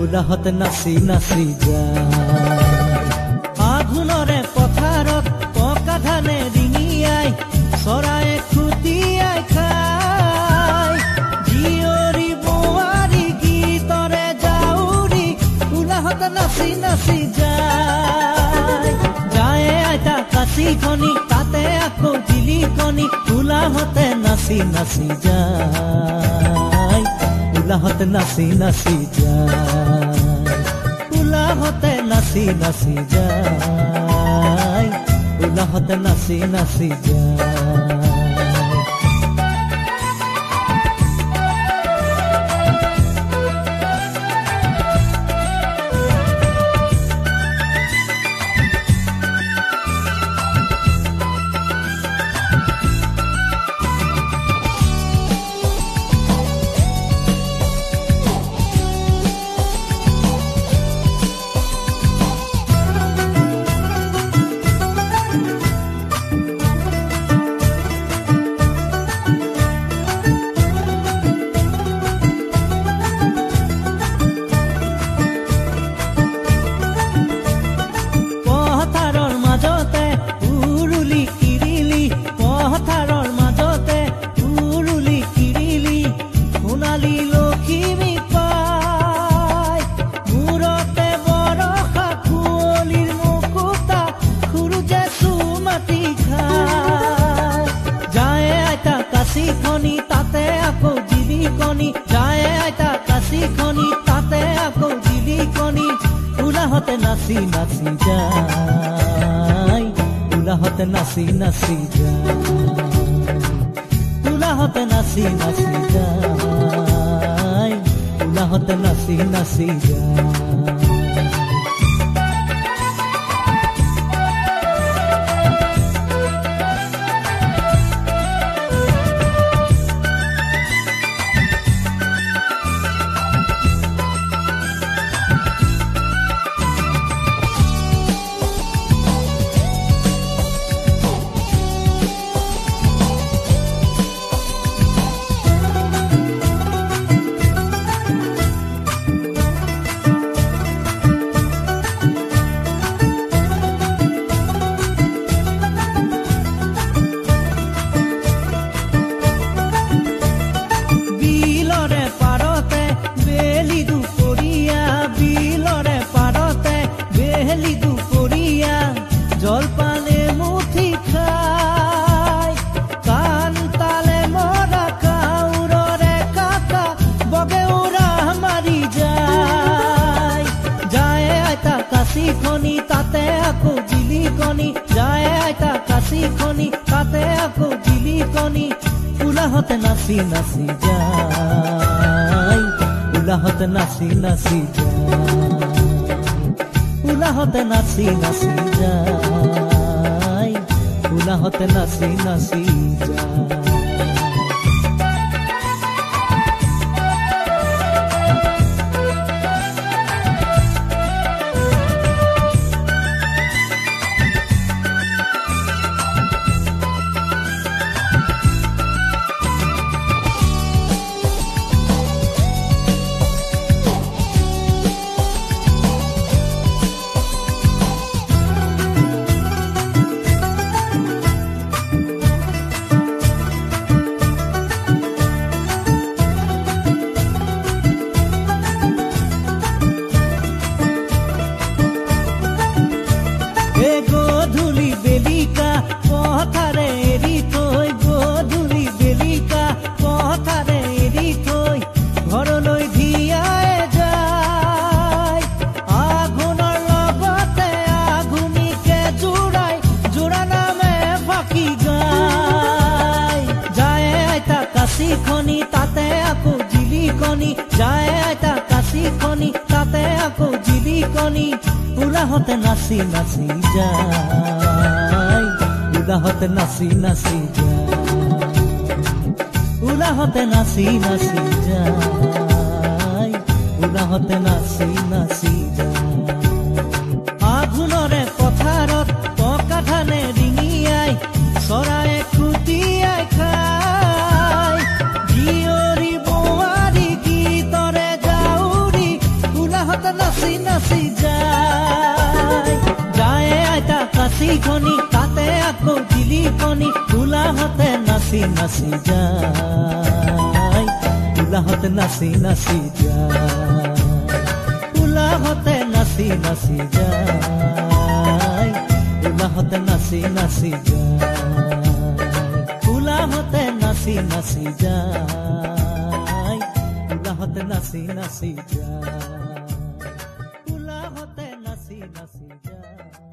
উলাহত নাচি নাচি যায় আঘোণৰে পথাৰত পকা ধানে ডিঙিয়াই চৰায়ে খুটিয়াই খায় জীয়ৰী বোৱাৰী গীতৰে জাউৰী উলাহত নাচি নাচি যায় যায় আইতা কাচিখনি তাতে আকৌ জিলিকনি উলাহতে নাচি নাচি যায় উলাহত নাচি নাচি যায় উলাহতে নাচি নাচি যায় উলাহতে নাচি নাচি যায় তাতে আকৌ জিলিকনি যায় আইতা কাচিখনি তাতে আকৌ জিলিকনি উলাহতে নাচি নাচি যায় উলাহতে নাচি নাচি যায় উলাহতে নাচি নাচি যায় উলাহতে নাচি নাচি যায় জলপানে মুঠি খাই কান তালে মৰা কাউৰৰে কাকা বগে উৰা মাৰি যায় যায় আইতা কাচিখনি তাতে আকৌ জিলিকনি যায় আইতা কাচিখনি তাতে আকৌ জিলিকনি উলাহতে নাচি নাচি যায় উলাহতে নাচি নাচি যায় উলাহতে নাচি নাচি যায় উলাহতে নাচি নাচি যায় কণী যায় আইতা কাশি কণী তাতে আকৌ জিলি কণী উলাহতে নাচি নাচি যায় উলাহতে নাচি নাচি যায় উলাহতে নাচি নাচি যায় উলাহতে নাচি নাচি যায় আঘোণৰে পথাৰত পকা ধানে ডিঙিয়াই চৰায়ে খুটিয়াই খায় জীয়ৰী বোৱাৰী গীতৰে গাউৰি উলাহতে নাচি নাচি যায় যায় আইতা কাশি কণী তাতে আকৌ জিলি কণী উলাহতে নাচি নাচি যায় উলাহতে নাচি নাচি যায় উলাহতে নাচি নাচি যায় উলাহতে নাচি নাচি যায় উলাহতে নাচি নাচি যায় উলাহতে নাচি নাচি যায় উলাহতে নাচি নাচি যায়।